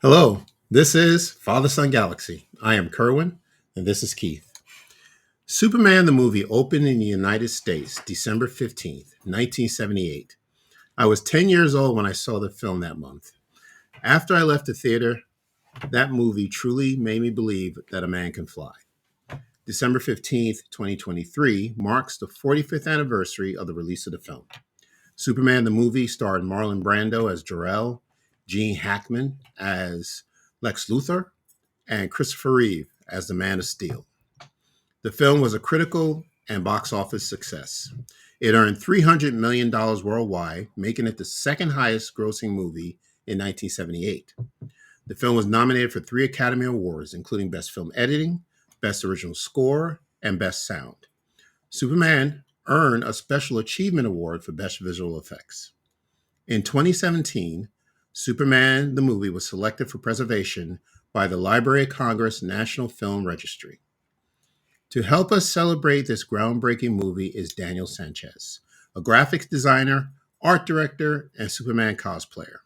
Hello, this is Father.Son.Galaxy. I am Kerwin, and this is Keith. Superman the movie opened in the United States December 15th, 1978. I was 10 years old when I saw the film that month. After I left the theater, that movie truly made me believe that a man can fly. December 15th, 2023 marks the 45th anniversary of the release of the film. Superman the movie starred Marlon Brando as Jor-El, Gene Hackman as Lex Luthor, and Christopher Reeve as the Man of Steel. The film was a critical and box office success. It earned $300 million worldwide, making it the second highest grossing movie in 1978. The film was nominated for 3 Academy Awards, including Best Film Editing, Best Original Score, and Best Sound. Superman earned a Special Achievement Award for Best Visual Effects. In 2017, Superman the movie was selected for preservation by the Library of Congress National Film Registry. To help us celebrate this groundbreaking movie is Daniel Sanchez, a graphics designer, art director, and Superman cosplayer.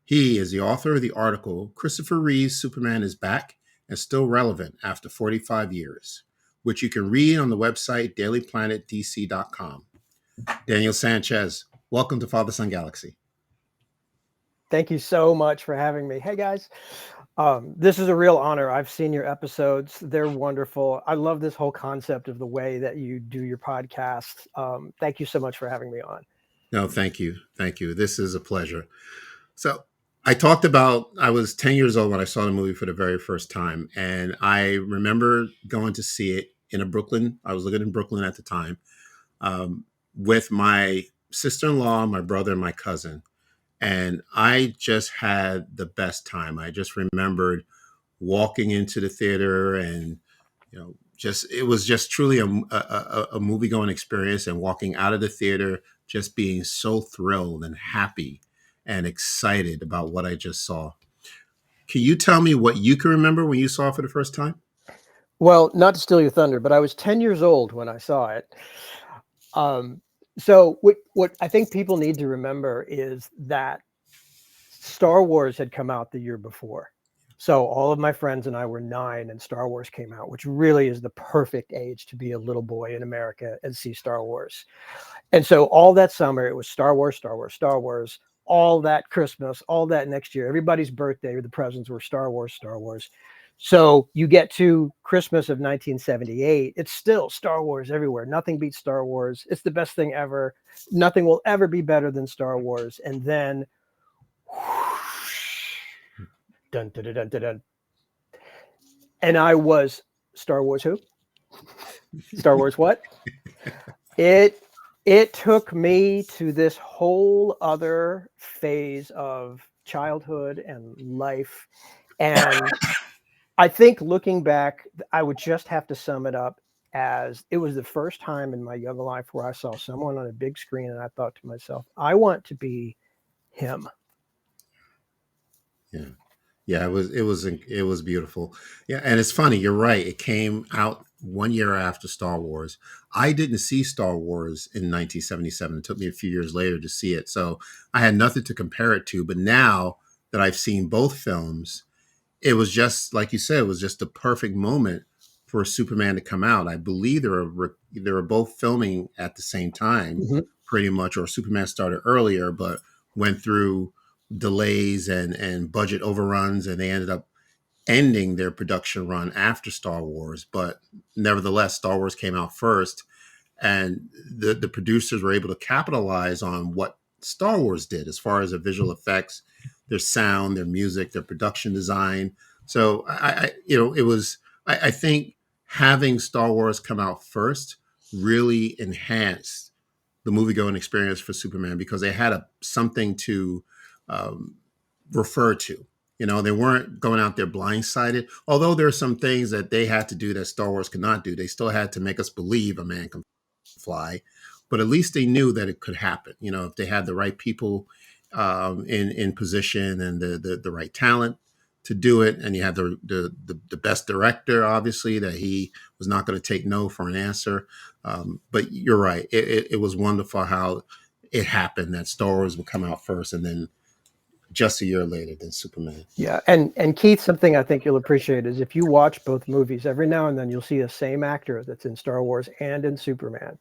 He is the author of the article, Christopher Reeve's Superman is Back and Still Relevant After 45 Years, which you can read on the website dailyplanetdc.com. Daniel Sanchez, welcome to Father.Son.Galaxy. Thank you so much for having me. Hey, guys. This is a real honor. I've seen your episodes. They're wonderful. I love this whole concept of the way that you do your podcast. Thank you so much for having me on. No, thank you. Thank you. This is a pleasure. So I was 10 years old when I saw the movie for the very first time. And I remember going to see it I was living in Brooklyn at the time, with my sister-in-law, my brother, and my cousin. And I just had the best time. I just remembered walking into the theater and, it was just truly a movie going experience, and walking out of the theater just being so thrilled and happy and excited about what I just saw. Can you tell me what you can remember when you saw it for the first time? Well, not to steal your thunder, but I was 10 years old when I saw it. So what I think people need to remember is that Star Wars had come out the year before. So all of my friends and I were 9 and Star Wars came out, which really is the perfect age to be a little boy in America and see Star Wars. And so all that summer, it was Star Wars, Star Wars, Star Wars. All that Christmas, all that next year, everybody's birthday or the presents were Star Wars, Star Wars. So you get to Christmas of 1978, it's still Star Wars everywhere. Nothing beats Star Wars. It's the best thing ever. Nothing will ever be better than Star Wars. And then, dun, dun, dun, dun, dun, dun. And I was Star Wars who? Star Wars what? It took me to this whole other phase of childhood and life. And I think looking back, I would just have to sum it up as it was the first time in my young life where I saw someone on a big screen and I thought to myself, I want to be him. Yeah. Yeah, it was beautiful. Yeah, and it's funny, you're right. It came out 1 year after Star Wars. I didn't see Star Wars in 1977. It took me a few years later to see it. So I had nothing to compare it to. But now that I've seen both films, it was just like you said, it was just the perfect moment for Superman to come out. I believe they were both filming at the same time, pretty much, or Superman started earlier, but went through delays and budget overruns, and they ended up ending their production run after Star Wars. But nevertheless, Star Wars came out first, and the producers were able to capitalize on what Star Wars did as far as their visual effects, their sound, their music, their production design. So I think having Star Wars come out first really enhanced the movie going experience for Superman, because they had something to um, refer to. They weren't going out there blindsided. Although there are some things that they had to do that Star Wars could not do. They still had to make us believe a man can fly, but at least they knew that it could happen. If they had the right people in position and the right talent to do it, and you had the best director, obviously, that he was not going to take no for an answer. But you're right. It was wonderful how it happened that Star Wars would come out first, and then just a year later than Superman. Yeah, and Keith, something I think you'll appreciate is if you watch both movies, every now and then you'll see the same actor that's in Star Wars and in Superman.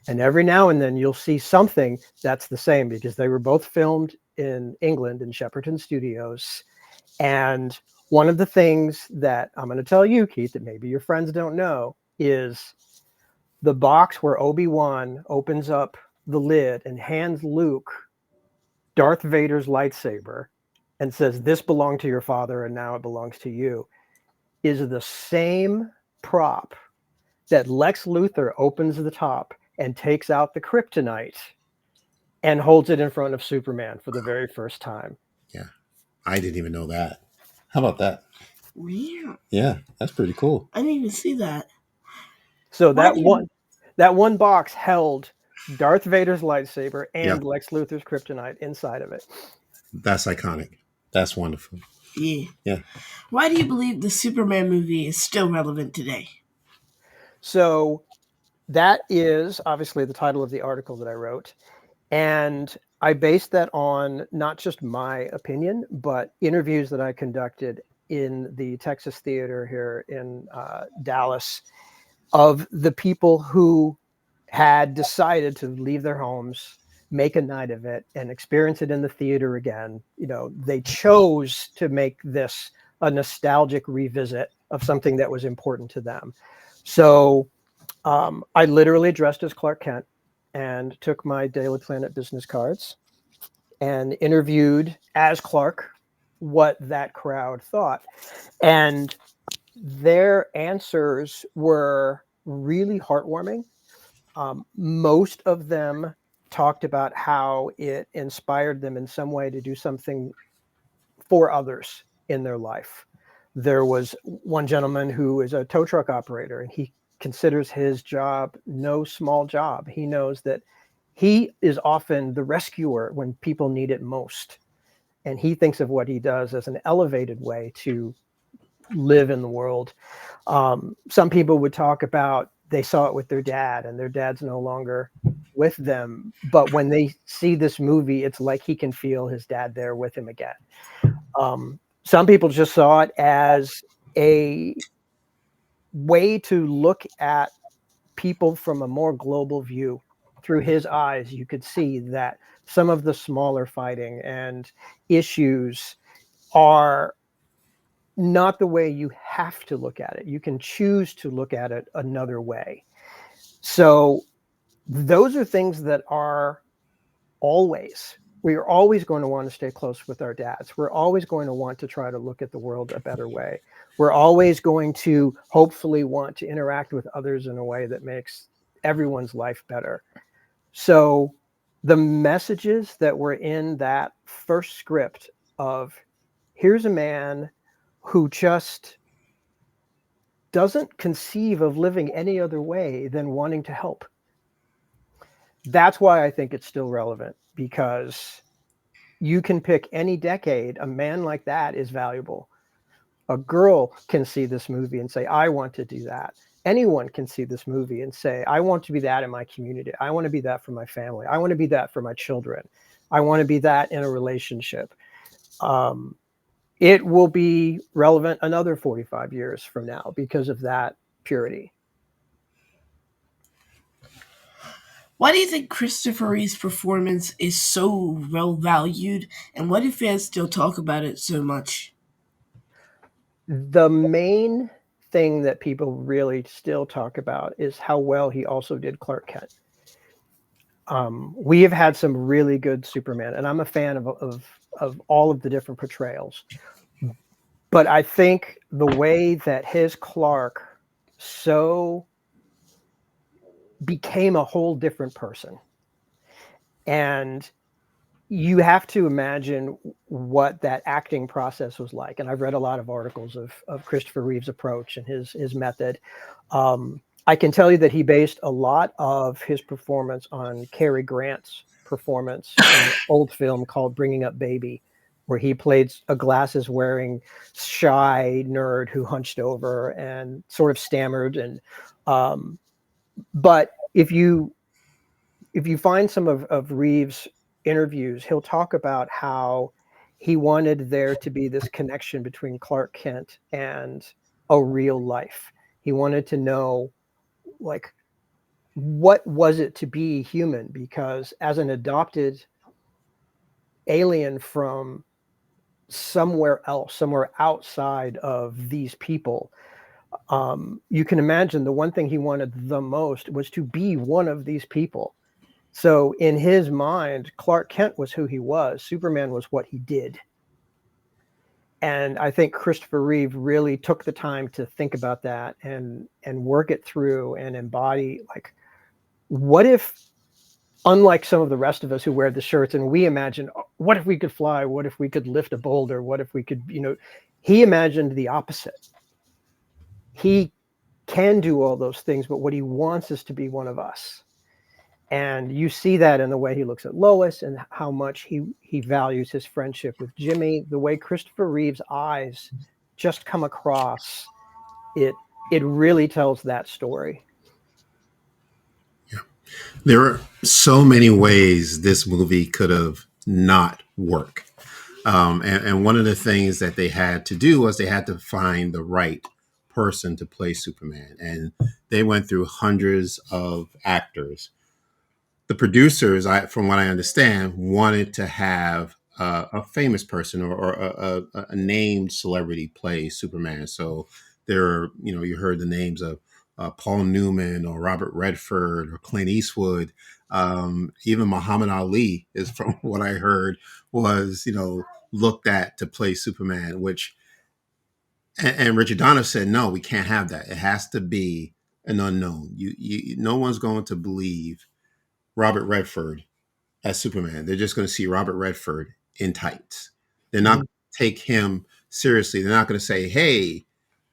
And every now and then you'll see something that's the same because they were both filmed in England in Shepperton Studios. And one of the things that I'm going to tell you, Keith, that maybe your friends don't know is the box where Obi-Wan opens up the lid and hands Luke Darth Vader's lightsaber and says, "This belonged to your father and now it belongs to you," is the same prop that Lex Luthor opens the top and takes out the kryptonite and holds it in front of Superman for the very first time. Yeah, I didn't even know that. How about that? Yeah. Yeah, that's pretty cool. I didn't even see that. So Why do you- that one box held Darth Vader's lightsaber and Yep. Lex Luthor's kryptonite inside of it. That's iconic. That's wonderful. Yeah. Yeah. Why do you believe the Superman movie is still relevant today? So that is obviously the title of the article that I wrote. And I based that on not just my opinion, but interviews that I conducted in the Texas Theater here in Dallas of the people who had decided to leave their homes, make a night of it, and experience it in the theater again. You know, they chose to make this a nostalgic revisit of something that was important to them. So I literally dressed as Clark Kent and took my Daily Planet business cards and interviewed as Clark what that crowd thought. And their answers were really heartwarming. Most of them talked about how it inspired them in some way to do something for others in their life. There was one gentleman who is a tow truck operator, and he considers his job no small job. He knows that he is often the rescuer when people need it most. And he thinks of what he does as an elevated way to live in the world. Some people would talk about they saw it with their dad and their dad's no longer with them. But when they see this movie, it's like he can feel his dad there with him again. Some people just saw it as a way to look at people from a more global view. Through his eyes, you could see that some of the smaller fighting and issues are not the way you have to look at it. You can choose to look at it another way. So those are things that are we are always going to want to stay close with our dads. We're always going to want to try to look at the world a better way. We're always going to hopefully want to interact with others in a way that makes everyone's life better. So the messages that were in that first script of here's a man who just doesn't conceive of living any other way than wanting to help. That's why I think it's still relevant, because you can pick any decade. A man like that is valuable. A girl can see this movie and say, I want to do that. Anyone can see this movie and say, I want to be that in my community. I want to be that for my family. I want to be that for my children. I want to be that in a relationship. It will be relevant another 45 years from now because of that purity. Why do you think Christopher Reeve's performance is so well valued, and why do fans still talk about it so much? The main thing that people really still talk about is how well he also did Clark Kent. We have had some really good Superman, and I'm a fan of all of the different portrayals. But I think the way that his Clark so became a whole different person. And you have to imagine what that acting process was like. And I've read a lot of articles of Christopher Reeve's approach and his method. I can tell you that he based a lot of his performance on Cary Grant's performance in an old film called Bringing Up Baby, where he played a glasses wearing shy nerd who hunched over and sort of stammered. And but if you find some of Reeve's interviews, he'll talk about how he wanted there to be this connection between Clark Kent and a real life. He wanted to know, like, what was it to be human? Because as an adopted alien from somewhere else, somewhere outside of these people, you can imagine the one thing he wanted the most was to be one of these people. So in his mind, Clark Kent was who he was. Superman was what he did. And I think Christopher Reeve really took the time to think about that and work it through and embody, like, what if, unlike some of the rest of us who wear the shirts and we imagine, "Oh, what if we could fly? What if we could lift a boulder? What if we could, he imagined the opposite. He can do all those things, but what he wants is to be one of us. And you see that in the way he looks at Lois and how much he values his friendship with Jimmy, the way Christopher Reeve's eyes just come across. It really tells that story. Yeah. There are so many ways this movie could have not worked. And one of the things that they had to do was they had to find the right person to play Superman. And they went through hundreds of actors. The producers, from what I understand, wanted to have a famous person or a named celebrity play Superman. So there are, you heard the names of Paul Newman or Robert Redford or Clint Eastwood. Even Muhammad Ali is, from what I heard, was, looked at to play Superman, which, and Richard Donner said, no, we can't have that. It has to be an unknown. No one's going to believe Robert Redford as Superman. They're just going to see Robert Redford in tights. They're not going to take him seriously. They're not going to say, hey,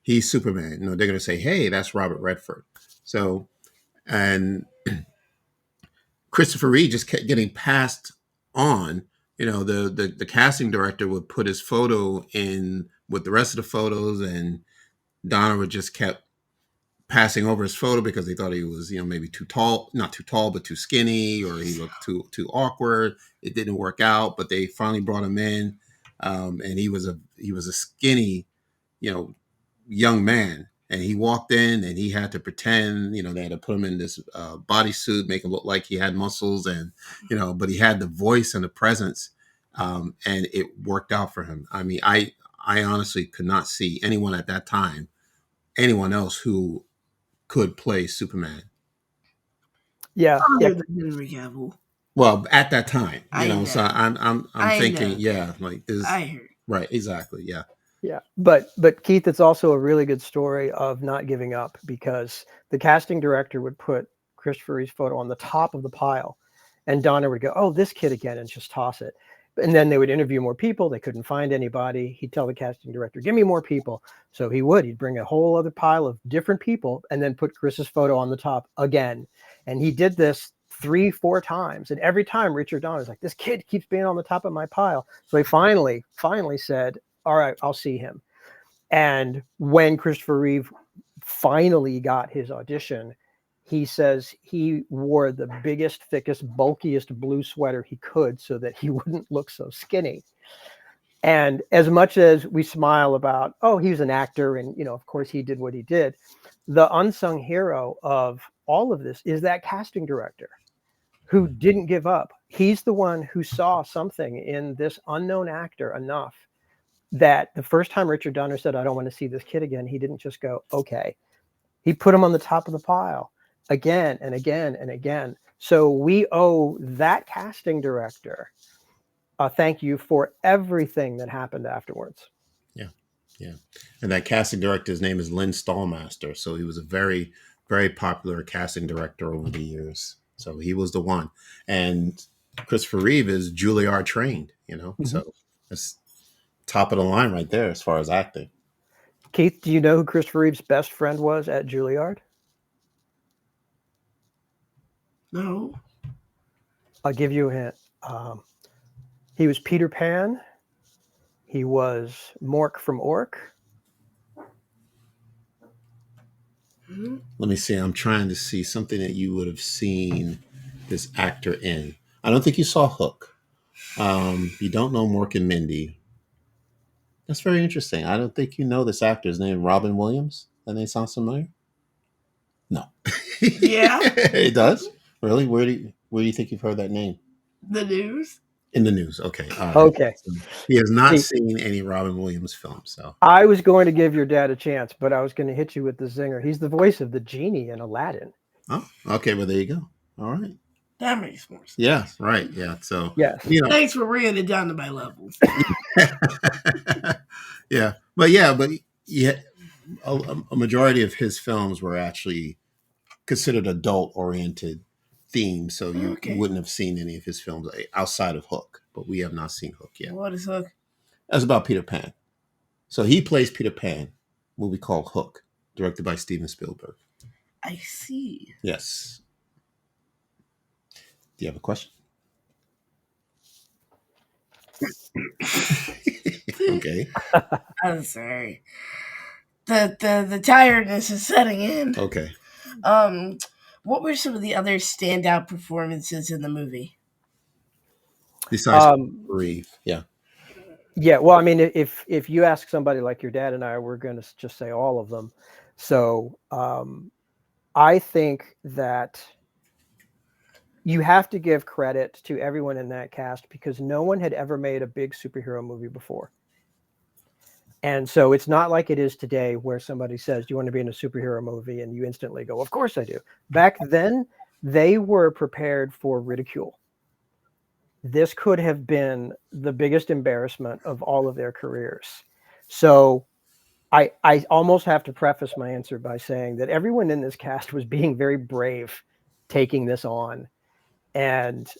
he's Superman. No, they're going to say, hey, that's Robert Redford. So, and Christopher Reeve just kept getting passed on. The casting director would put his photo in with the rest of the photos, and Donner would just kept passing over his photo because they thought he was, maybe too tall, not too tall, but too skinny, or he looked too awkward. It didn't work out, but they finally brought him in, and he was a skinny, young man, and he walked in and he had to pretend, they had to put him in this bodysuit, make him look like he had muscles, and but he had the voice and the presence, and it worked out for him. I mean, I honestly could not see anyone at that time, anyone else who could play Superman. Yeah. Other than Henry Cavill. Well, at that time, so I'm thinking, know. yeah, like this. I heard. Right, exactly, yeah. Yeah, but Keith, it's also a really good story of not giving up, because the casting director would put Christopher Reeve's photo on the top of the pile, and Donner would go, "Oh, this kid again," and just toss it. And then they would interview more people. They couldn't find anybody. He'd tell the casting director, "Give me more people." So he'd bring a whole other pile of different people and then put Chris's photo on the top again. And he did this 3-4 times. And every time Richard Donner's like, "This kid keeps being on the top of my pile." So he finally said, "All right, I'll see him." And when Christopher Reeve finally got his audition, he says he wore the biggest, thickest, bulkiest blue sweater he could so that he wouldn't look so skinny. And as much as we smile about, oh, he was an actor and, of course he did what he did, the unsung hero of all of this is that casting director who didn't give up. He's the one who saw something in this unknown actor enough that the first time Richard Donner said, "I don't want to see this kid again," he didn't just go, "Okay." He put him on the top of the pile again and again and again. So we owe that casting director a thank you for everything that happened afterwards. Yeah. And that casting director's name is Lynn Stallmaster. So he was a very, very popular casting director over the years. So he was the one. And Christopher Reeve is Juilliard trained, so that's top of the line right there as far as acting. Keith, do you know who Christopher Reeve's best friend was at Juilliard? No. I'll give you a hint. He was Peter Pan. He was Mork from Ork. Let me see. I'm trying to see something that you would have seen this actor in. I don't think you saw Hook. You don't know Mork and Mindy. That's very interesting. I don't think you know this actor's name, Robin Williams. That name sounds familiar. No, Yeah, it does. Really? Where do you think you've heard that name? the news. In the news. Okay, all right. Okay. So he has not See, seen any Robin Williams films. So, I was going to give your dad a chance, but I was going to hit you with the zinger. He's the voice of the genie in Aladdin. oh, okay. Well, there you go. All right. That makes more sense. Yeah. Right. Yeah. So, Yes. you know, Thanks for bringing it down to my level. but yeah, a majority of his films were actually considered adult oriented themes, so you Okay. wouldn't have seen any of his films outside of Hook. But we have not seen Hook yet. What is Hook? That's about Peter Pan. So he plays Peter Pan, a movie called Hook, directed by Steven Spielberg. I see. Yes. Do you have a question? Okay. I'm sorry. The tiredness is setting in. Okay. What were some of the other standout performances in the movie? Besides Um, Reeve, yeah. yeah. Well, I mean, if you ask somebody like your dad and I, we're going to just say all of them. So I think that you have to give credit to everyone in that cast because no one had ever made a big superhero movie before. And so it's not like it is today where somebody says, do you want to be in a superhero movie? And you instantly go, of course I do. Back then, they were prepared for ridicule. This could have been the biggest embarrassment of all of their careers. So I almost have to preface my answer by saying that everyone in this cast was being very brave taking this on. And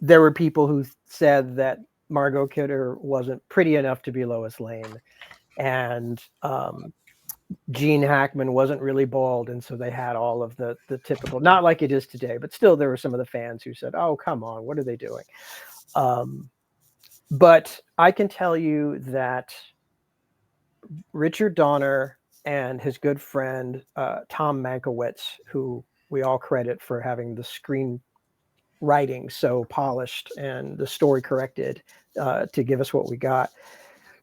there were people who said that Margot Kidder wasn't pretty enough to be Lois Lane. And Gene Hackman wasn't really bald. And so they had all of the typical, not like it is today, but still there were some of the fans who said, oh, come on, what are they doing? But I can tell you that Richard Donner and his good friend, Tom Mankiewicz, who we all credit for having the screen writing so polished and the story corrected to give us what we got,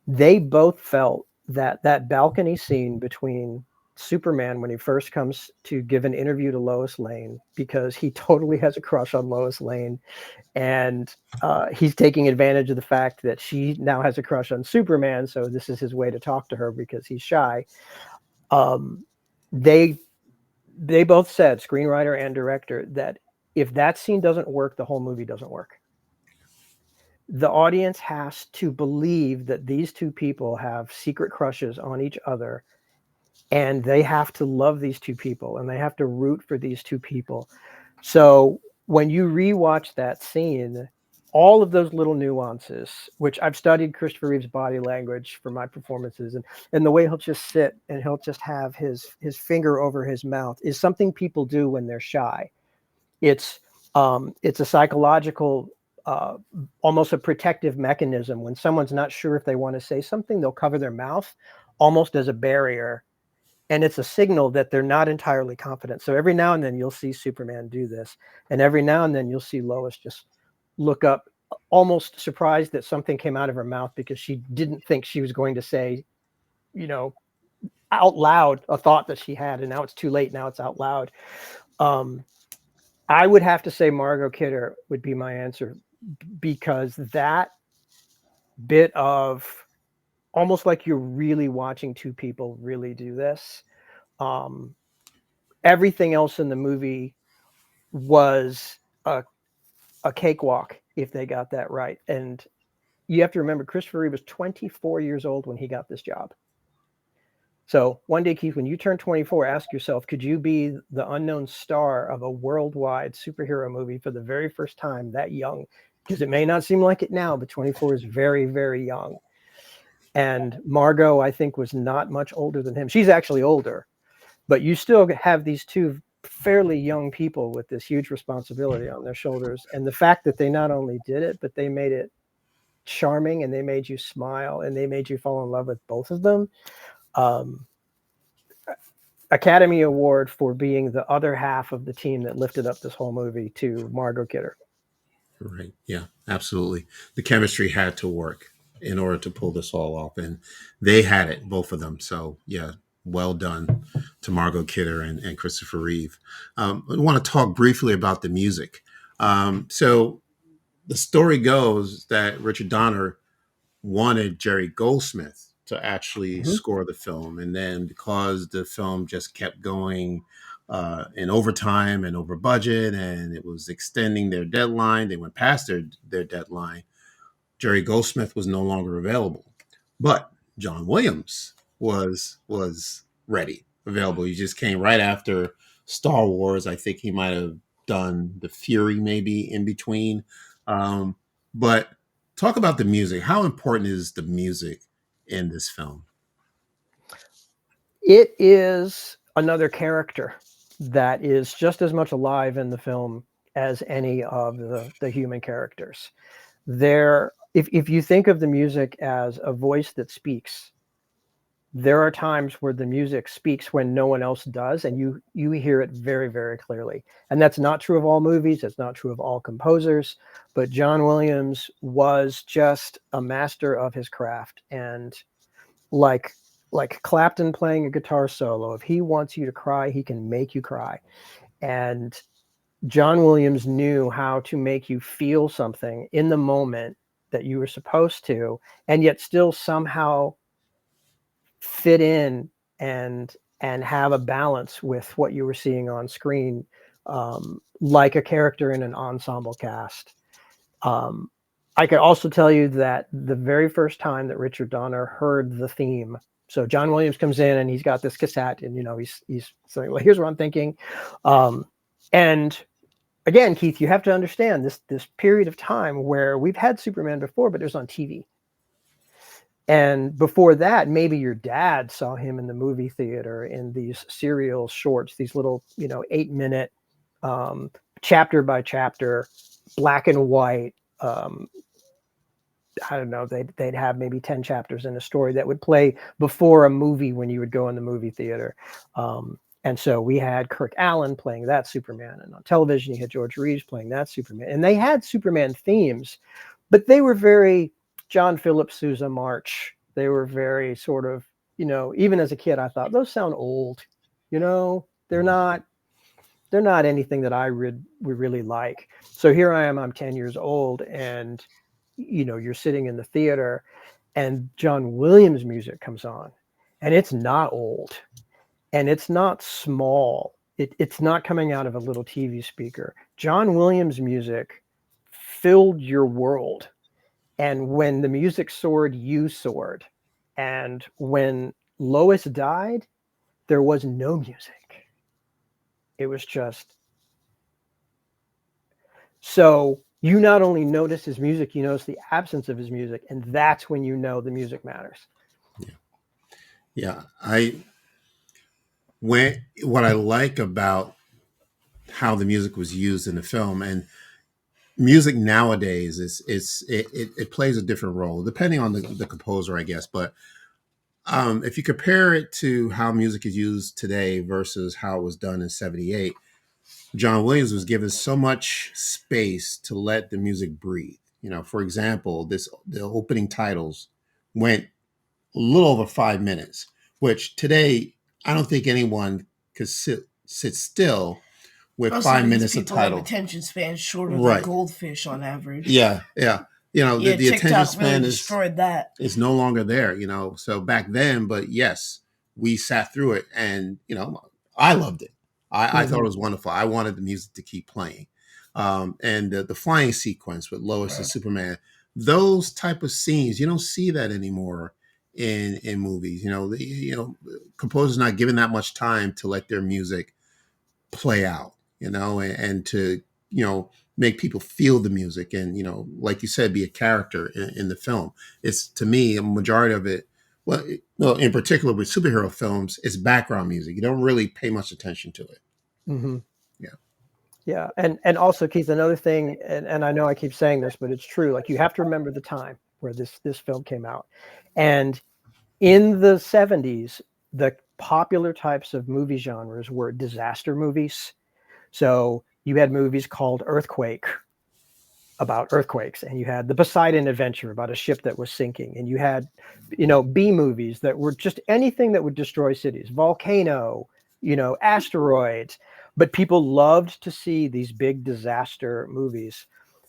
they both felt that balcony scene between Superman when he first comes to give an interview to Lois Lane, because he totally has a crush on Lois Lane, and he's taking advantage of the fact that she now has a crush on Superman, so this is his way to talk to her because he's shy. They both said, screenwriter and director, that if that scene doesn't work, the whole movie doesn't work. The audience has to believe that these two people have secret crushes on each other, and they have to love these two people, and they have to root for these two people. So when you rewatch that scene, all of those little nuances, which I've studied Christopher Reeve's body language for my performances, and the way he'll just sit and he'll just have his finger over his mouth, is something people do when they're shy. It's a psychological, almost a protective mechanism. When someone's not sure if they want to say something, they'll cover their mouth almost as a barrier. And it's a signal that they're not entirely confident. So every now and then you'll see Superman do this. And every now and then you'll see Lois just look up, almost surprised that something came out of her mouth because she didn't think she was going to say, out loud a thought that she had. And now it's too late. Now it's out loud. I would have to say Margot Kidder would be my answer, because that bit of almost like you're really watching two people really do this. Everything else in the movie was a cakewalk if they got that right. And you have to remember, Christopher Reeve was 24 years old when he got this job. So one day, Keith, when you turn 24, ask yourself, could you be the unknown star of a worldwide superhero movie for the very first time that young? Because it may not seem like it now, but 24 is very, very young. And Margot, I think, was not much older than him. She's actually older, but you still have these two fairly young people with this huge responsibility on their shoulders. And the fact that they not only did it, but they made it charming, and they made you smile, and they made you fall in love with both of them. Academy Award for being the other half of the team that lifted up this whole movie to Margot Kidder. Right. Yeah, absolutely. The chemistry had to work. in order to pull this all off, and they had it, both of them. So yeah, well done to Margot Kidder and Christopher Reeve. I want to talk briefly about the music. So the story goes that Richard Donner wanted Jerry Goldsmith to actually Mhm. score the film, and then because the film just kept going in overtime and over budget, and it was extending their deadline, they went past their deadline. Jerry Goldsmith was no longer available, but John Williams was ready, available. He just came right after Star Wars. I think he might have done the Fury maybe in between. But talk about the music. How important is the music in this film? It is another character that is just as much alive in the film as any of the human characters. If you think of the music as a voice that speaks, there are times where the music speaks when no one else does, and you hear it very, very clearly. And that's not true of all movies. That's not true of all composers. But John Williams was just a master of his craft. And like like Clapton playing a guitar solo, if he wants you to cry, he can make you cry. And John Williams knew how to make you feel something in the moment that you were supposed to, and yet still somehow fit in and have a balance with what you were seeing on screen, like a character in an ensemble cast. Um, I could also tell you that the very first time that Richard Donner heard the theme, so John Williams comes in and he's got this cassette, and he's saying, "Well, here's what I'm thinking," and again, Keith, you have to understand this period of time where we've had Superman before, but it was on TV. And before that, maybe your dad saw him in the movie theater in these serial shorts, these little, 8-minute, chapter by chapter, black and white. I don't know. They'd have maybe 10 chapters in a story that would play before a movie when you would go in the movie theater. And so we had Kirk Allen playing that Superman, and on television you had George Reeves playing that Superman, and they had Superman themes, but they were very John Philip Sousa March. They were very sort of, even as a kid, I thought those sound old. They're not anything that I would really like. So here I am, I'm 10 years old, and you're sitting in the theater and John Williams music comes on, and it's not old, and it's not small. It's not coming out of a little TV speaker. John Williams music filled your world. And when the music soared, you soared. And when Lois died, there was no music. It was just. So you not only notice his music, you notice the absence of his music. And that's when you know the music matters. Yeah, yeah. What I like about how the music was used in the film, and music nowadays it plays a different role depending on the composer, I guess. But if you compare it to how music is used today versus how it was done in '78, John Williams was given so much space to let the music breathe. For example, the opening titles went a little over 5 minutes, which today I don't think anyone could sit still with Mostly five because minutes of people have title. attention spans shorter than Right. goldfish on average. Yeah, yeah. Yeah, The attention TikTok really span destroyed that. is no longer there. So back then, but yes, we sat through it, and I loved it. I thought it was wonderful. I wanted the music to keep playing, and the flying sequence with Lois and Superman. Those type of scenes, you don't see that anymore in movies. Composers not given that much time to let their music play out, and to, make people feel the music, and, like you said, be a character in the film. It's, to me, a majority of it, well, in particular with superhero films, it's background music. You don't really pay much attention to it. Mm-hmm. Yeah. Yeah. And also, Keith, another thing, and I know I keep saying this, but it's true. Like, you have to remember the time where this film came out. And in the 70s, the popular types of movie genres were disaster movies. So you had movies called Earthquake, about earthquakes, and you had the Poseidon Adventure about a ship that was sinking, and you had, B movies that were just anything that would destroy cities, volcano, asteroids. But people loved to see these big disaster movies.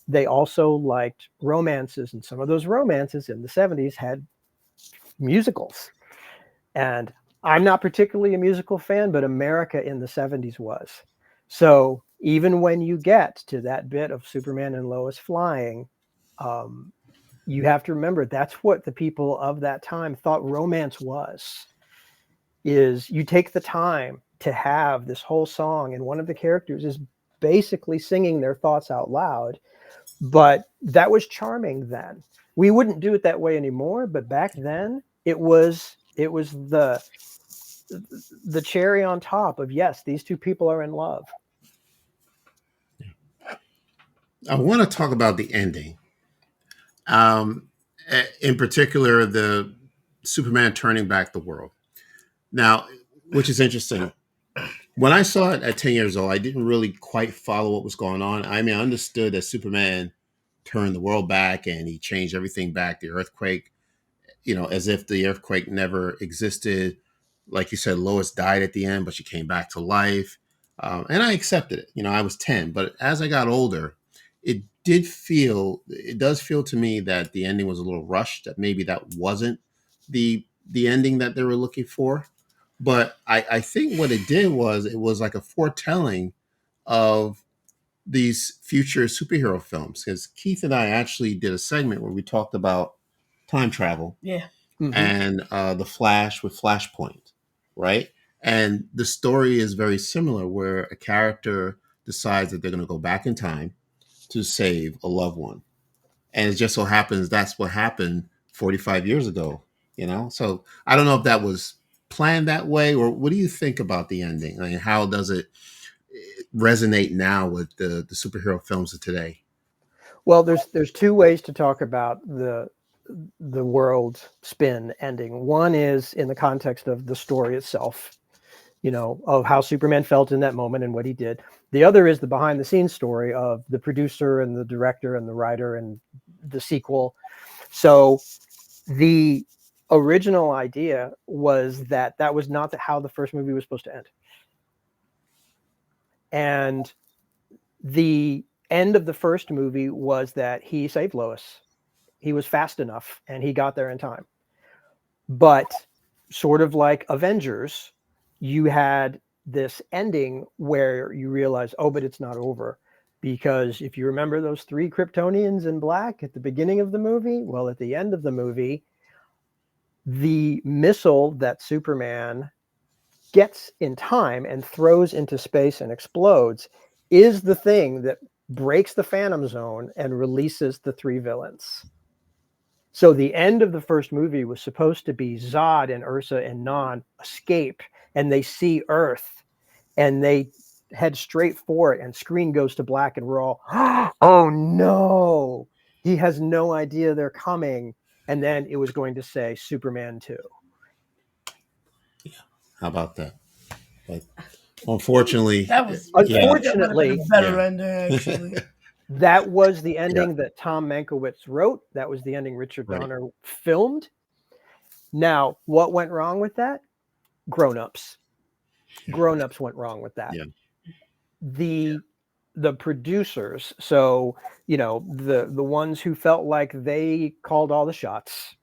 They also liked romances, and some of those romances in the 70s had musicals. And I'm not particularly a musical fan, but America in the 70s was. So even when you get to that bit of Superman and Lois flying, you have to remember that's what the people of that time thought romance was, is you take the time to have this whole song, and one of the characters is basically singing their thoughts out loud. But that was charming then. We wouldn't do it that way anymore, but back then it was the cherry on top of, yes, these two people are in love. I want to talk about the ending. In particular, the Superman turning back the world. Now, which is interesting. When I saw it at 10 years old, I didn't really quite follow what was going on. I mean, I understood that Superman turned the world back and he changed everything back, the earthquake, as if the earthquake never existed. Like you said, Lois died at the end, but she came back to life. And I accepted it. I was 10. But as I got older, it does feel to me that the ending was a little rushed, that maybe that wasn't the ending that they were looking for. But I think what it was like a foretelling of these future superhero films. Because Keith and I actually did a segment where we talked about time travel. Yeah. Mhm. And the Flash with Flashpoint, right? And the story is very similar, where a character decides that they're going to go back in time to save a loved one. And it just so happens that's what happened 45 years ago, So I don't know if that was planned that way, or what do you think about the ending? I mean, how does it resonate now with the superhero films of today? Well, there's two ways to talk about the world spin ending. One is in the context of the story itself, of how Superman felt in that moment and what he did. The other is the behind the scenes story of the producer and the director and the writer and the sequel. So the original idea was that was not how the first movie was supposed to end. And the end of the first movie was that he saved Lois. He was fast enough and he got there in time. But sort of like Avengers, you had this ending where you realize, oh, but it's not over. Because if you remember those 3 Kryptonians in black at the beginning of the movie, well, at the end of the movie, the missile that Superman gets in time and throws into space and explodes is the thing that breaks the Phantom Zone and releases the 3 villains. So the end of the first movie was supposed to be Zod and Ursa and Non escape, and they see Earth, and they head straight for it, and screen goes to black, and we're all, oh no, he has no idea they're coming. And then it was going to say Superman 2. Yeah. How about that? But unfortunately, unfortunately, a better ending, actually. That was the ending that Tom Mankiewicz wrote. That was the ending Richard Donner filmed. Now, what went wrong with that? Grown-ups. Grown-ups went wrong with that. Yeah. The producers, so the ones who felt like they called all the shots,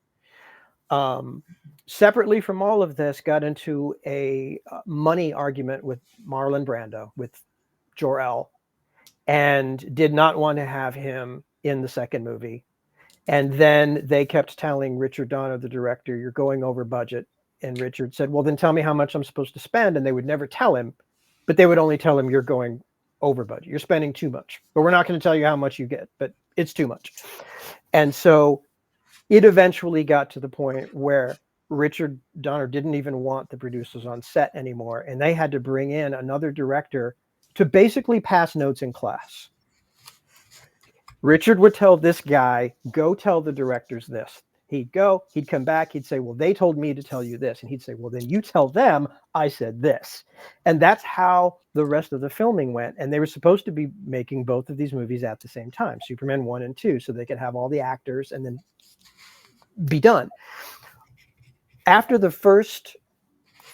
separately from all of this, got into a money argument with Marlon Brando, with Jor-El, and did not want to have him in the second movie. And then they kept telling Richard Donner, the director, you're going over budget. And Richard said, well, then tell me how much I'm supposed to spend. And they would never tell him, but they would only tell him, you're going over budget. You're spending too much, but we're not going to tell you how much you get, but it's too much. And so it eventually got to the point where Richard Donner didn't even want the producers on set anymore. And they had to bring in another director to basically pass notes in class. Richard would tell this guy, go tell the directors this. He'd go, he'd come back, he'd say, well, they told me to tell you this. And he'd say, well, then you tell them I said this. And that's how the rest of the filming went. And they were supposed to be making both of these movies at the same time, Superman 1 and 2, so they could have all the actors and then be done. After the first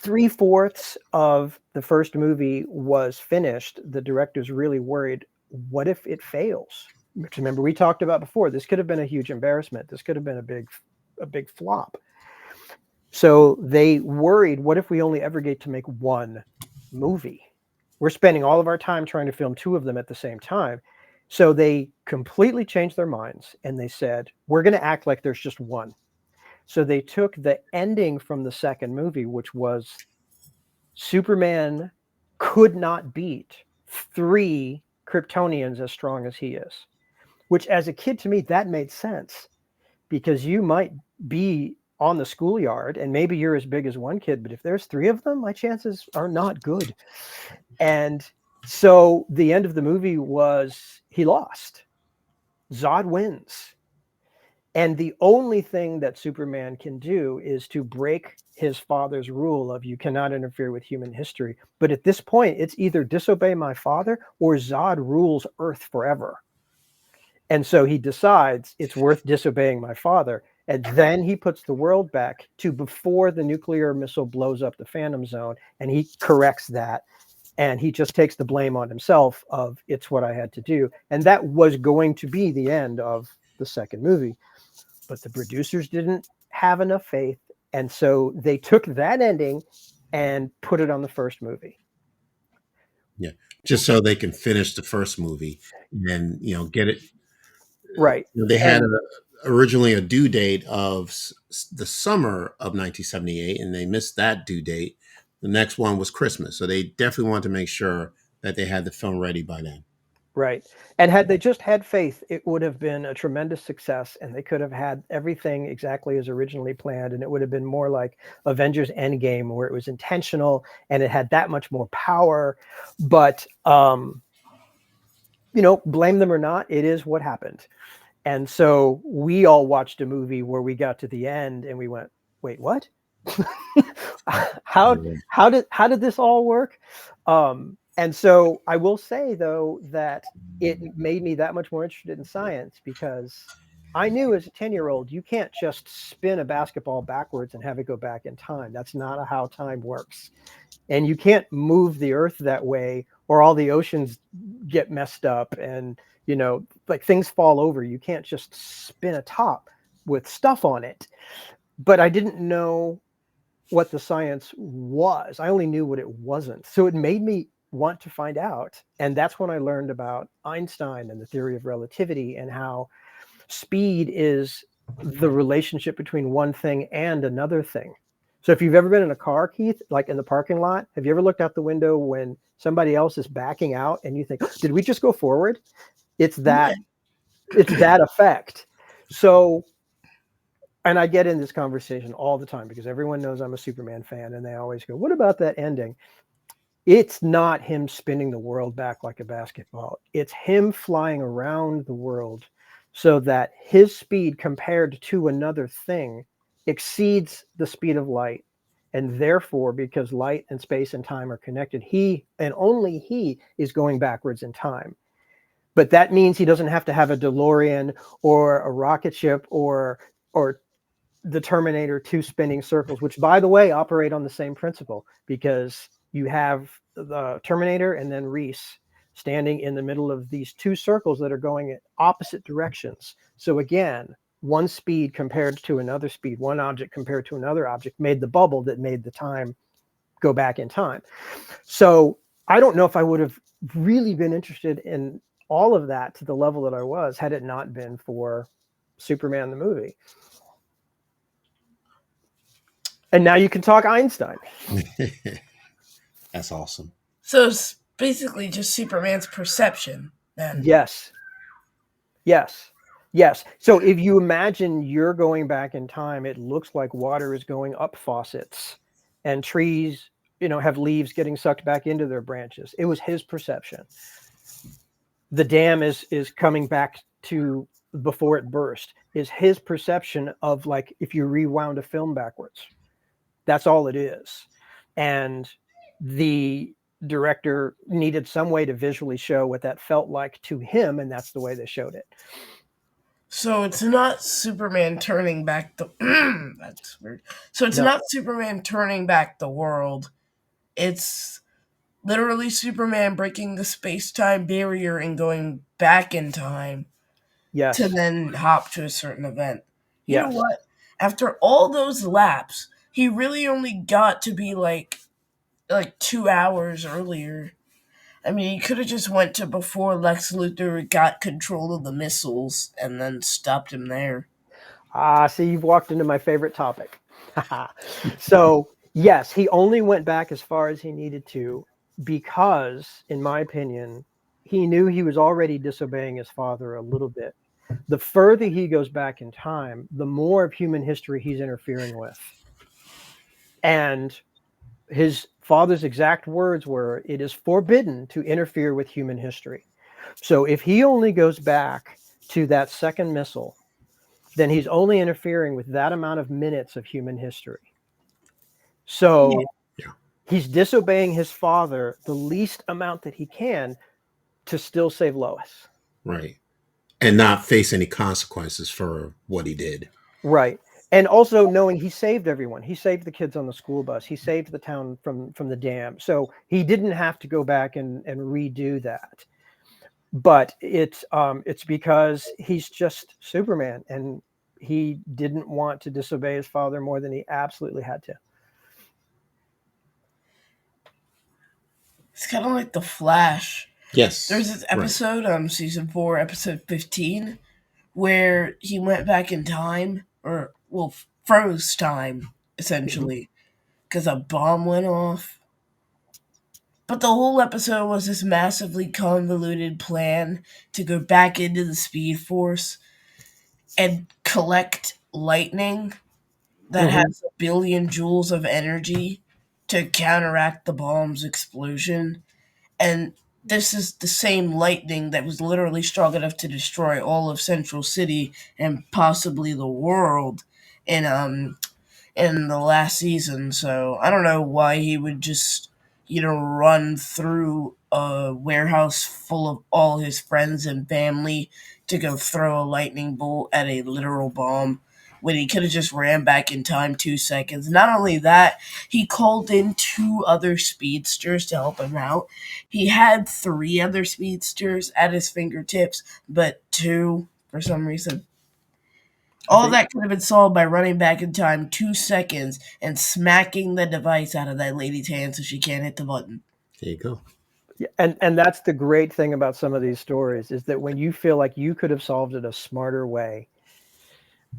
3/4 of the first movie was finished, the directors really worried, what if it fails? Which, remember, we talked about before, this could have been a huge embarrassment. This could have been a big flop. So they worried, what if we only ever get to make one movie? We're spending all of our time trying to film 2 of them at the same time. So they completely changed their minds and they said, we're going to act like there's just one. So they took the ending from the second movie, which was Superman could not beat 3 Kryptonians as strong as he is, which as a kid, to me, that made sense, because you might be on the schoolyard and maybe you're as big as one kid, but if there's 3 of them, my chances are not good. And so the end of the movie was he lost. Zod wins. And the only thing that Superman can do is to break his father's rule of you cannot interfere with human history. But at this point, it's either disobey my father or Zod rules Earth forever. And so he decides it's worth disobeying my father. And then he puts the world back to before the nuclear missile blows up the Phantom Zone. And he corrects that. And he just takes the blame on himself of it's what I had to do. And that was going to be the end of the second movie. But the producers didn't have enough faith. And so they took that ending and put it on the first movie. Yeah. Just so they can finish the first movie and, get it. Right. They had originally a due date of the summer of 1978, and they missed that due date. The next one was Christmas. So they definitely wanted to make sure that they had the film ready by then. Right. And had they just had faith, it would have been a tremendous success, and they could have had everything exactly as originally planned. And it would have been more like Avengers Endgame, where it was intentional and it had that much more power. But, blame them or not, it is what happened. And so we all watched a movie where we got to the end and we went, wait, what? How did this all work? And so I will say, though, that it made me that much more interested in science, because I knew as a 10-year-old, you can't just spin a basketball backwards and have it go back in time. That's not how time works. And you can't move the earth that way, or all the oceans get messed up and, like things fall over. You can't just spin a top with stuff on it. But I didn't know what the science was. I only knew what it wasn't. So it made me want to find out. And that's when I learned about Einstein and the theory of relativity, and how speed is the relationship between one thing and another thing. So if you've ever been in a car, Keith, like in the parking lot, have you ever looked out the window when somebody else is backing out and you think, did we just go forward? It's that effect. So, and I get in this conversation all the time because everyone knows I'm a Superman fan, and they always go, what about that ending? It's not him spinning the world back like a basketball. It's him flying around the world so that his speed compared to another thing exceeds the speed of light. And therefore, because light and space and time are connected, he and only he is going backwards in time. But that means he doesn't have to have a DeLorean or a rocket ship or the Terminator 2 spinning circles, which, by the way, operate on the same principle, because you have the Terminator and then Reese standing in the middle of these 2 circles that are going at opposite directions. So again, one speed compared to another speed, one object compared to another object, made the bubble that made the time go back in time. So I don't know if I would have really been interested in all of that to the level that I was had it not been for Superman the movie. And now you can talk Einstein. That's awesome. So it's basically just Superman's perception then. Yes. So if you imagine you're going back in time, it looks like water is going up faucets and trees, have leaves getting sucked back into their branches. It was his perception. The dam is coming back to before it burst is his perception of, like, if you rewound a film backwards. That's all it is. And the director needed some way to visually show what that felt like to him, and that's the way they showed it. So it's not Superman turning back the. That's weird. So it's No. not Superman turning back the world. It's literally Superman breaking the space-time barrier and going back in time Yes. to then hop to a certain event. You know Yes. what? After all those laps, he really only got to be like 2 hours earlier. I mean, he could have just went to before Lex Luthor got control of the missiles and then stopped him there. See, you've walked into my favorite topic. So, yes, he only went back as far as he needed to because, in my opinion, he knew he was already disobeying his father a little bit. The further he goes back in time, the more of human history he's interfering with. And his father's exact words were, "It is forbidden to interfere with human history." So if he only goes back to that second missile, then he's only interfering with that amount of minutes of human history. So Yeah. he's disobeying his father the least amount that he can to still save Lois. Right. And not face any consequences for what he did. Right. And also knowing he saved everyone. He saved the kids on the school bus. He saved the town from the dam. So he didn't have to go back and redo that. But it's because he's just Superman, and he didn't want to disobey his father more than he absolutely had to. It's kind of like The Flash. Yes. There's this episode on season 4, episode 15, where he went back in time, or, well, froze time, essentially, because a bomb went off. But the whole episode was this massively convoluted plan to go back into the Speed Force and collect lightning that has 1 billion joules of energy to counteract the bomb's explosion. And this is the same lightning that was literally strong enough to destroy all of Central City and possibly the world in the last season. So I don't know why he would just, run through a warehouse full of all his friends and family to go throw a lightning bolt at a literal bomb when he could have just ran back in time 2 seconds. Not only that, he called in 2 other speedsters to help him out. He had 3 other speedsters at his fingertips, but 2, for some reason. All that could have been solved by running back in time 2 seconds and smacking the device out of that lady's hand so she can't hit the button. There you go. Yeah, and that's the great thing about some of these stories, is that when you feel like you could have solved it a smarter way,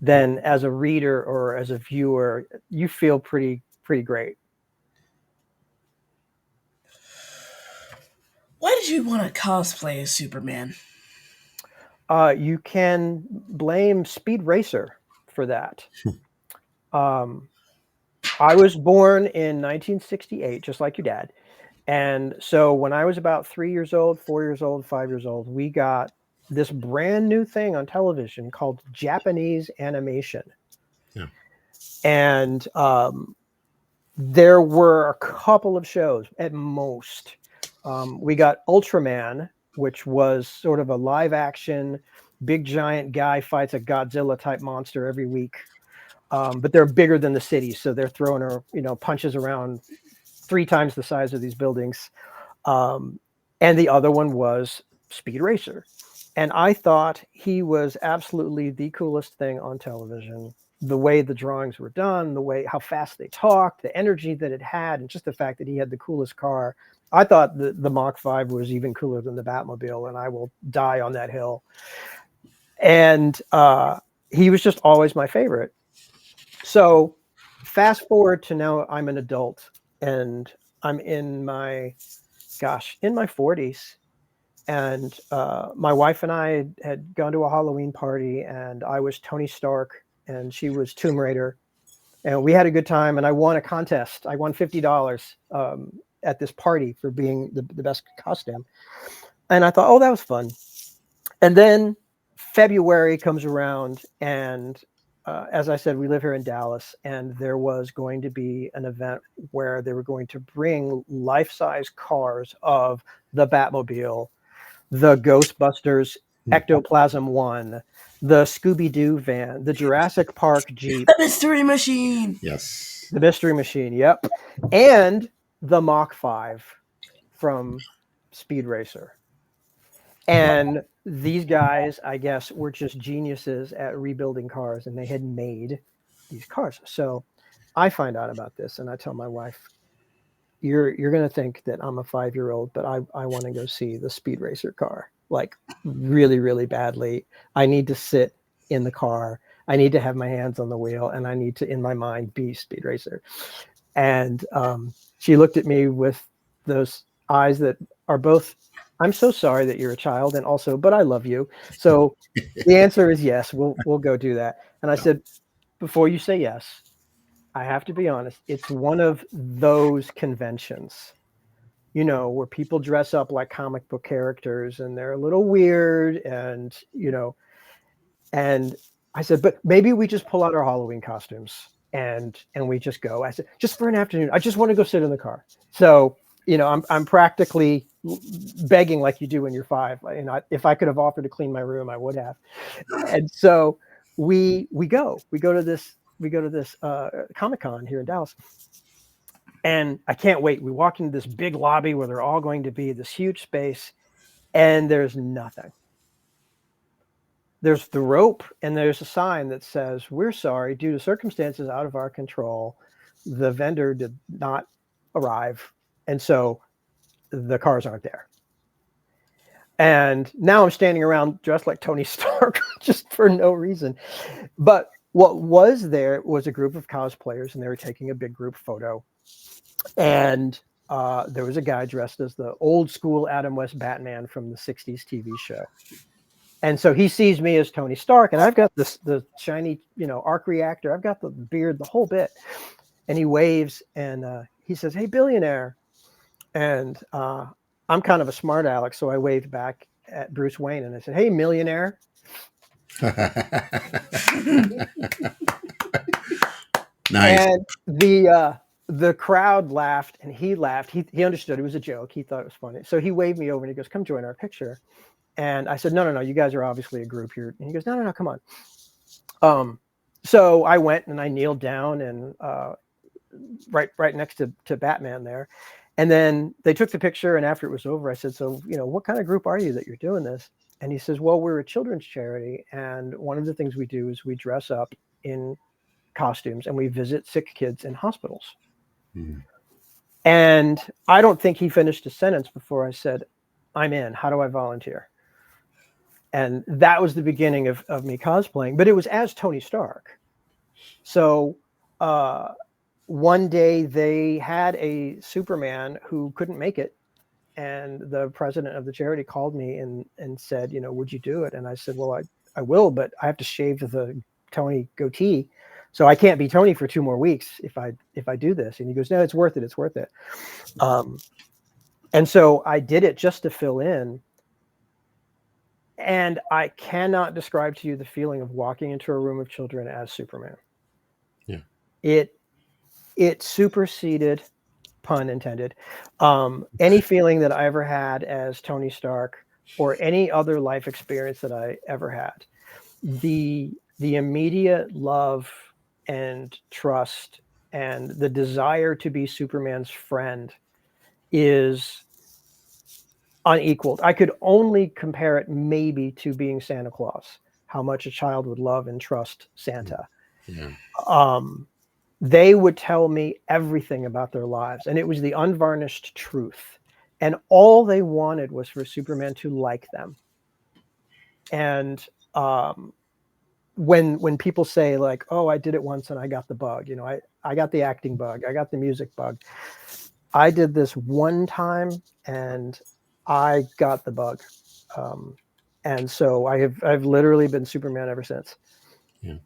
then as a reader or as a viewer, you feel pretty great. Why did you want to cosplay as Superman? You can blame Speed Racer for that. I was born in 1968, just like your dad. And so when I was about 3 years old, 4 years old, 5 years old, we got this brand new thing on television called Japanese animation. Yeah. And there were a couple of shows at most. We got Ultraman, which was sort of a live action, big giant guy fights a Godzilla type monster every week. But they're bigger than the city, so they're throwing punches around 3 times the size of these buildings. And the other one was Speed Racer. And I thought he was absolutely the coolest thing on television. The way the drawings were done, how fast they talked, the energy that it had, and just the fact that he had the coolest car. I thought the Mach 5 was even cooler than the Batmobile, and I will die on that hill. And he was just always my favorite. So fast forward to now, I'm an adult and I'm in my 40s. And my wife and I had gone to a Halloween party, and I was Tony Stark and she was Tomb Raider. And we had a good time, and I won a contest. I won $50 at this party for being the best costume. And I thought, oh, that was fun. And then February comes around, and as I said, we live here in Dallas, and there was going to be an event where they were going to bring life-size cars of the Batmobile, the Ghostbusters Ectoplasm 1, the Scooby-Doo van, the Jurassic Park Jeep, The Mystery Machine. Yes. the Mystery Machine, yep, and the Mach 5 from Speed Racer. And these guys, I guess, were just geniuses at rebuilding cars, and they had made these cars. So I find out about this, and I tell my wife, you're going to think that I'm a 5-year-old, but I want to go see the Speed Racer car, like really, really badly. I need to sit in the car. I need to have my hands on the wheel, and I need to, in my mind, be Speed Racer. And she looked at me with those eyes that are both, I'm so sorry that you're a child, and also, but I love you. So the answer is yes, we'll go do that. And I said, before you say yes, I have to be honest, it's one of those conventions, you know, where people dress up like comic book characters and they're a little weird, and, you know, and I said, but maybe we just pull out our Halloween costumes and we just go. I said, just for an afternoon, I just want to go sit in the car. So, you know, I'm practically begging like you do when you're 5. You know, if I could have offered to clean my room, I would have. And so we go to this Comic-Con here in Dallas. And I can't wait. We walk into this big lobby where they're all going to be, this huge space, and there's nothing. There's the rope, and there's a sign that says, we're sorry, due to circumstances out of our control, the vendor did not arrive, and so the cars aren't there. And now I'm standing around dressed like Tony Stark just for no reason. But what was there was a group of cosplayers, and they were taking a big group photo. And there was a guy dressed as the old school Adam West Batman from the 60s TV show. And so he sees me as Tony Stark, and I've got the shiny, you know, arc reactor. I've got the beard, the whole bit. And he waves, and he says, "Hey, billionaire." And I'm kind of a smart aleck, so I waved back at Bruce Wayne, and I said, "Hey, millionaire." Nice. And the crowd laughed, and he laughed. He understood it was a joke. He thought it was funny. So he waved me over, and he goes, "Come join our picture." And I said, no, you guys are obviously a group here. And he goes, no, come on. So I went and I kneeled down, and right next to Batman there. And then they took the picture, and after it was over, I said, so, you know, what kind of group are you that you're doing this? And he says, well, we're a children's charity, and one of the things we do is we dress up in costumes and we visit sick kids in hospitals. Mm-hmm. And I don't think he finished his sentence before I said, I'm in. How do I volunteer? And that was the beginning of me cosplaying, but it was as Tony Stark. So one day they had a Superman who couldn't make it, and the president of the charity called me and said, you know, would you do it? And I said, well, I will, but I have to shave the Tony goatee, so I can't be Tony for 2 more weeks if I do this. And he goes, no, it's worth it. It's worth it. And so I did it just to fill in. And I cannot describe to you the feeling of walking into a room of children as Superman. Yeah. It superseded, pun intended, any feeling that I ever had as Tony Stark or any other life experience that I ever had. The immediate love and trust and the desire to be Superman's friend is unequaled. I could only compare it maybe to being Santa Claus, how much a child would love and trust Santa. Yeah. They would tell me everything about their lives, and it was the unvarnished truth. And all they wanted was for Superman to like them. And when people say like, oh, I did it once and I got the bug, you know, I got the acting bug, I got the music bug. I did this one time and I got the bug. And so I've literally been Superman ever since. Yeah.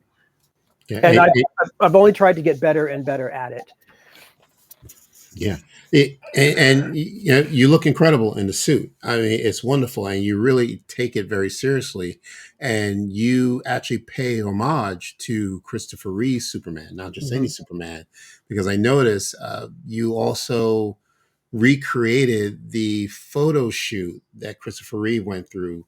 Yeah. And I've only tried to get better and better at it. Yeah. And you know, you look incredible in the suit. I mean, it's wonderful, and you really take it very seriously. And you actually pay homage to Christopher Reeve's Superman, not just any Hmm. Superman, because I noticed you also recreated the photo shoot that Christopher Reeve went through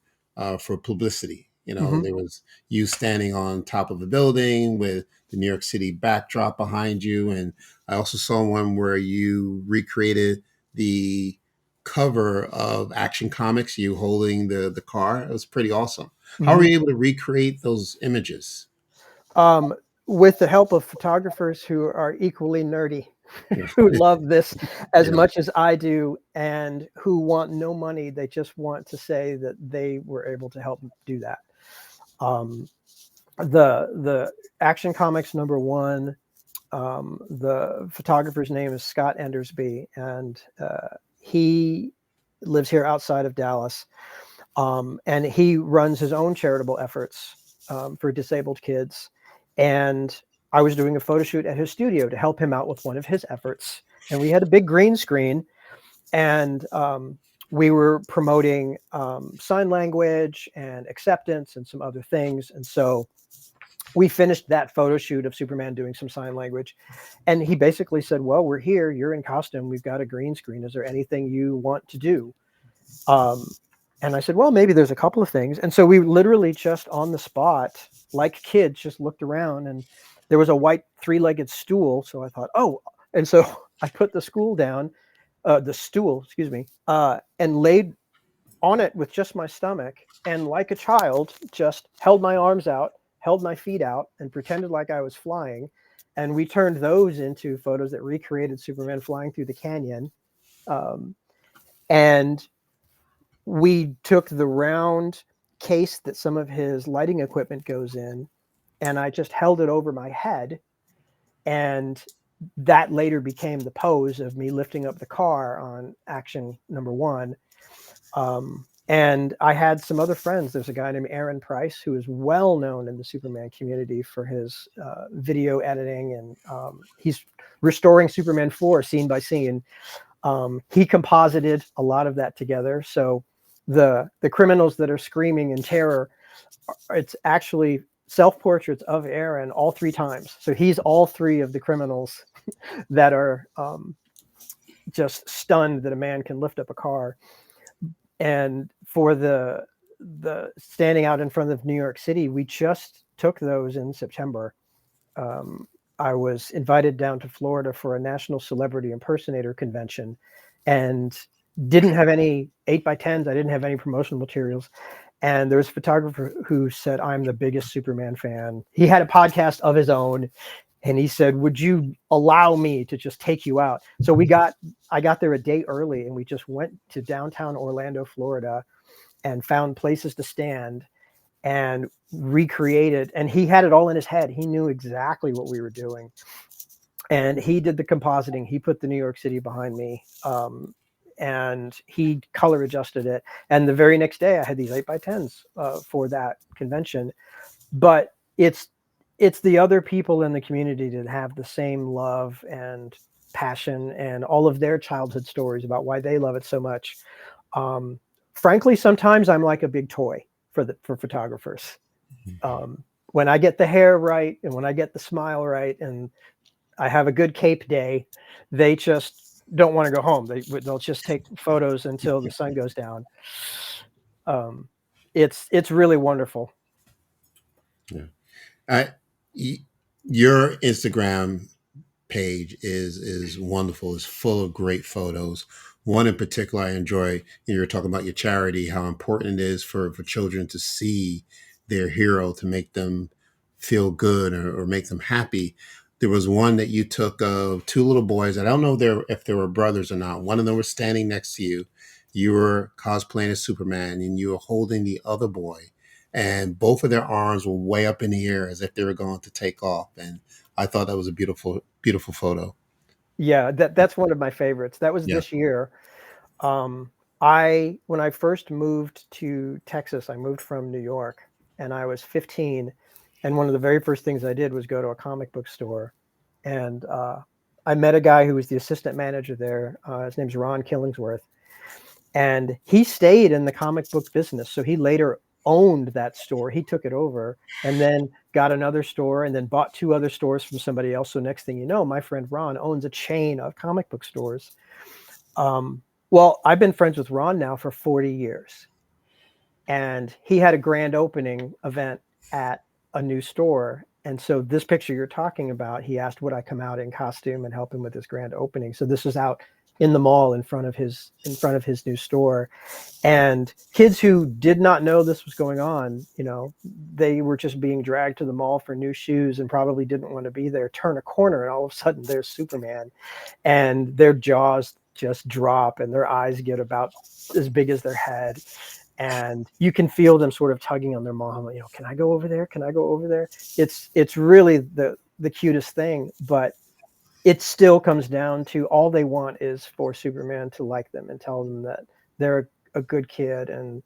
for publicity. You know, Hmm. there was you standing on top of a building with the New York City backdrop behind you. And I also saw one where you recreated the cover of Action Comics, you holding the car. It was pretty awesome. How were Hmm. you able to recreate those images? Um, with the help of photographers who are equally nerdy, Yeah. who love this as Yeah. much as I do, and who want no money. They just want to say that they were able to help do that. Um, the Action Comics #1, the photographer's name is Scott Endersby, and he lives here outside of Dallas. And he runs his own charitable efforts for disabled kids. And I was doing a photo shoot at his studio to help him out with one of his efforts. And we had a big green screen, and we were promoting sign language and acceptance and some other things. And so we finished that photo shoot of Superman doing some sign language. And he basically said, "Well, we're here. You're in costume. We've got a green screen. Is there anything you want to do?" Um, and I said, "Well, maybe there's a couple of things." And so we literally just on the spot, like kids, just looked around, and there was a white three-legged stool. So I thought, oh, and so I put the stool, excuse me, and laid on it with just my stomach, and like a child, just held my arms out, held my feet out, and pretended like I was flying. And we turned those into photos that recreated Superman flying through the canyon. Um, and we took the round case that some of his lighting equipment goes in, and I just held it over my head. And that later became the pose of me lifting up the car on Action #1. And I had some other friends. There's a guy named Aaron Price, who is well known in the Superman community for his video editing, and he's restoring Superman 4 scene by scene. He composited a lot of that together. So the criminals that are screaming in terror, it's actually self-portraits of Aaron all 3 times. So he's all 3 of the criminals that are just stunned that a man can lift up a car. And for the standing out in front of New York City, we just took those in September. Um, I was invited down to Florida for a national celebrity impersonator convention, and didn't have any 8x10s. I didn't have any promotional materials. And there was a photographer who said, "I'm the biggest Superman fan." He had a podcast of his own, and he said, "Would you allow me to just take you out?" So I got there a day early, and we just went to downtown Orlando, Florida, and found places to stand and recreated. And he had it all in his head. He knew exactly what we were doing, and he did the compositing. He put the New York City behind me, and he color adjusted it. And the very next day, I had these 8x10s for that convention. But it's the other people in the community that have the same love and passion and all of their childhood stories about why they love it so much. Um, Frankly, sometimes I'm like a big toy for photographers. When I get the hair right, and when I get the smile right, and I have a good cape day, they just don't want to go home. They'll just take photos until the sun goes down. Um, it's really wonderful. Yeah. I, y- your Instagram page is wonderful. It's full of great photos. One in particular I enjoy. You were talking about your charity, how important it is for children to see their hero to make them feel good or make them happy. There was one that you took of 2 little boys. I don't know if they were brothers or not. One of them was standing next to you. You were cosplaying as Superman, and you were holding the other boy, and both of their arms were way up in the air as if they were going to take off. And I thought that was a beautiful, beautiful photo. Yeah, that's one of my favorites. That was Yeah. this year. Um, I when I first moved to Texas, I moved from New York, and I was 15. And one of the very first things I did was go to a comic book store, and I met a guy who was the assistant manager there. His name's Ron Killingsworth, and he stayed in the comic book business. So he later owned that store. He took it over and then got another store and then bought 2 other stores from somebody else. So next thing you know, my friend Ron owns a chain of comic book stores. Well, I've been friends with Ron now for 40 years. And he had a grand opening event at a new store. And so this picture you're talking about, he asked would I come out in costume and help him with his grand opening. So this was out in the mall in front of his new store. And kids who did not know this was going on, they were just being dragged to the mall for new shoes and probably didn't want to be there, turn a corner, and all of a sudden there's Superman, and their jaws just drop and their eyes get about as big as their head. And you can feel them sort of tugging on their mom, can I go over there? Can I go over there? It's really the cutest thing, but it still comes down to all they want is for Superman to like them and tell them that they're a good kid. And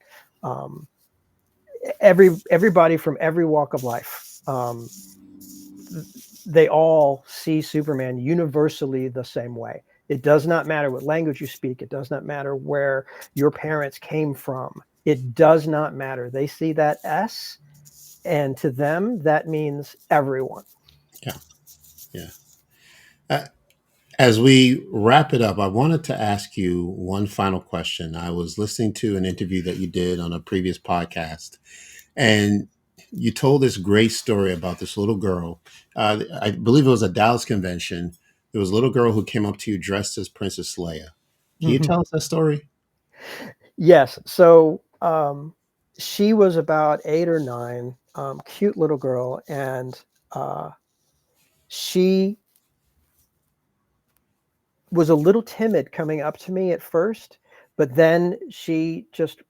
everybody from every walk of life, they all see Superman universally the same way. It does not matter what language you speak. It does not matter where your parents came from. It does not matter. They see that S, and to them, that means everyone. Yeah. Yeah. As we wrap it up, I wanted to ask you one final question. I was listening to an interview that you did on a previous podcast, and you told this great story about this little girl. I believe it was a Dallas convention. There was a little girl who came up to you dressed as Princess Leia. Can you tell us that story? Yes. So she was about 8 or 9, cute little girl, and she was a little timid coming up to me at first, but then she just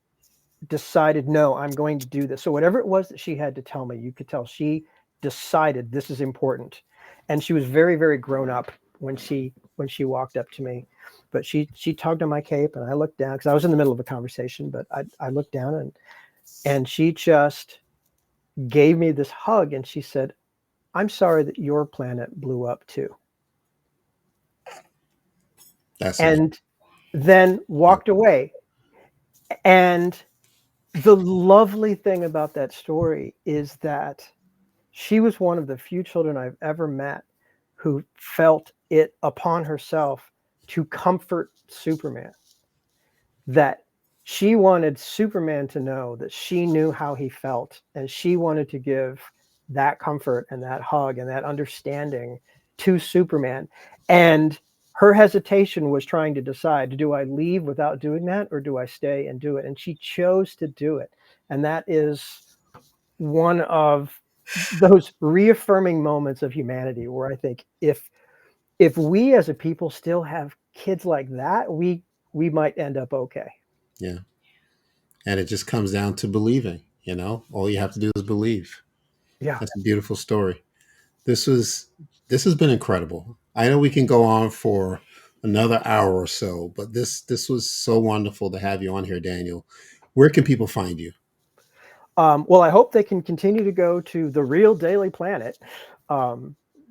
decided, no, I'm going to do this. So whatever it was that she had to tell me, you could tell she decided this is important. And she was very, very grown up when she walked up to me. But she tugged on my cape, and I looked down because I was in the middle of a conversation, but I looked down, and she just gave me this hug, and she said, I'm sorry that your planet blew up too. And then walked away. And the lovely thing about that story is that she was one of the few children I've ever met who felt it upon herself to comfort Superman. That she wanted Superman to know that she knew how he felt, and she wanted to give that comfort and that hug and that understanding to Superman. And her hesitation was trying to decide, do I leave without doing that, or do I stay and do it? And she chose to do it. And that is one of those reaffirming moments of humanity where I think if we as a people still have kids like that, we might end up okay. Yeah. And it just comes down to believing, all you have to do is believe. Yeah. That's a beautiful story. This has been incredible. I know we can go on for another hour or so, but this was so wonderful to have you on here, Daniel. Where can people find you? Well, I hope they can continue to go to The Real Daily Planet.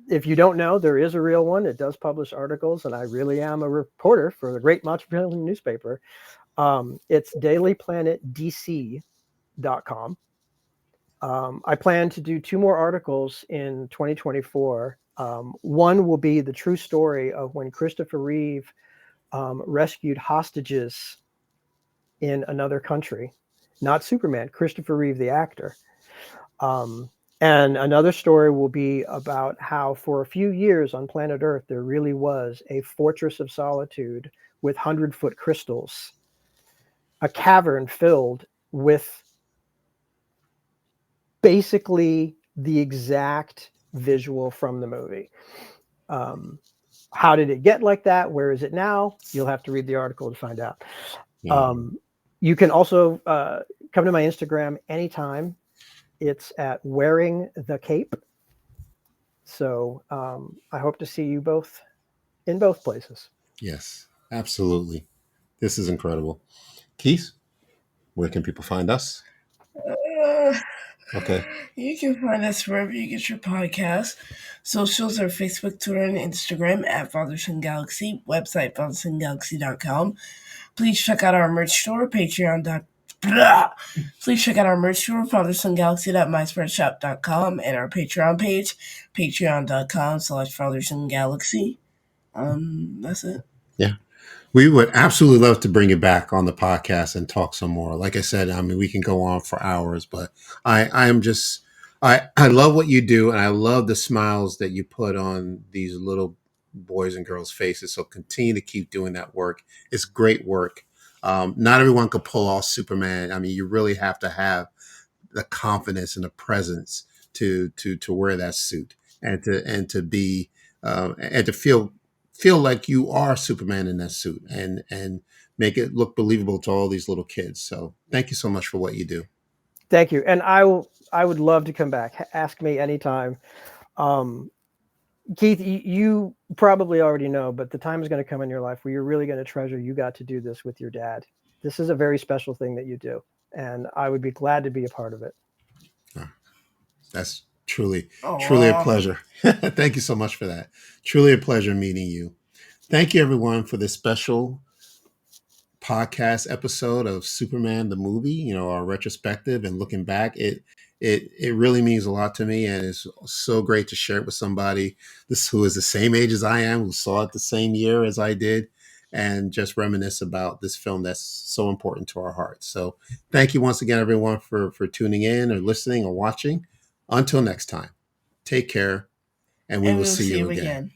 If you don't know, there is a real one. It does publish articles, and I really am a reporter for the great metropolitan newspaper. It's dailyplanetdc.com. I plan to do 2 more articles in 2024. One will be the true story of when Christopher Reeve rescued hostages in another country. Not Superman, Christopher Reeve, the actor. And another story will be about how for a few years on planet Earth, there really was a fortress of solitude with 100-foot crystals, a cavern filled with basically the exact visual from the movie. How did it get like that? Where is it now? You'll have to read the article to find out. Yeah. You can also come to my Instagram anytime. It's at Wearing the Cape. So I hope to see you both in both places. Yes, absolutely. This is incredible. Keith, where can people find us? Okay. You can find us wherever you get your podcasts. Socials are Facebook, Twitter, and Instagram at Father.Son.Galaxy. Website, Father.Son.Galaxy.com. Please check out our merch store, Patreon. Please check out our merch store, FatherSonGalaxy.myspreadshop.com, and our Patreon page, patreon.com/FatherSonGalaxy. That's it. Yeah. We would absolutely love to bring you back on the podcast and talk some more. Like I said, I mean, we can go on for hours, but I am just, I love what you do. And I love the smiles that you put on these little boys and girls' faces. So continue to keep doing that work. It's great work. Not everyone could pull off Superman. I mean, you really have to have the confidence and the presence to wear that suit and to be and to feel like you are Superman in that suit and make it look believable to all these little kids. So thank you so much for what you do. Thank you. And I would love to come back. Ask me anytime. Keith, you probably already know, but the time is going to come in your life where you're really going to treasure you got to do this with your dad. This is a very special thing that you do, and I would be glad to be a part of it. That's truly a Aww. pleasure. Thank you so much for that. Truly a pleasure meeting you. Thank you everyone for this special podcast episode of Superman the movie, you know, our retrospective and looking back. It really means a lot to me, and it's so great to share it with somebody who is the same age as I am, who saw it the same year as I did, and just reminisce about this film that's so important to our hearts. So thank you once again, everyone, for tuning in or listening or watching. Until next time, take care, and we will we'll see you you again. again.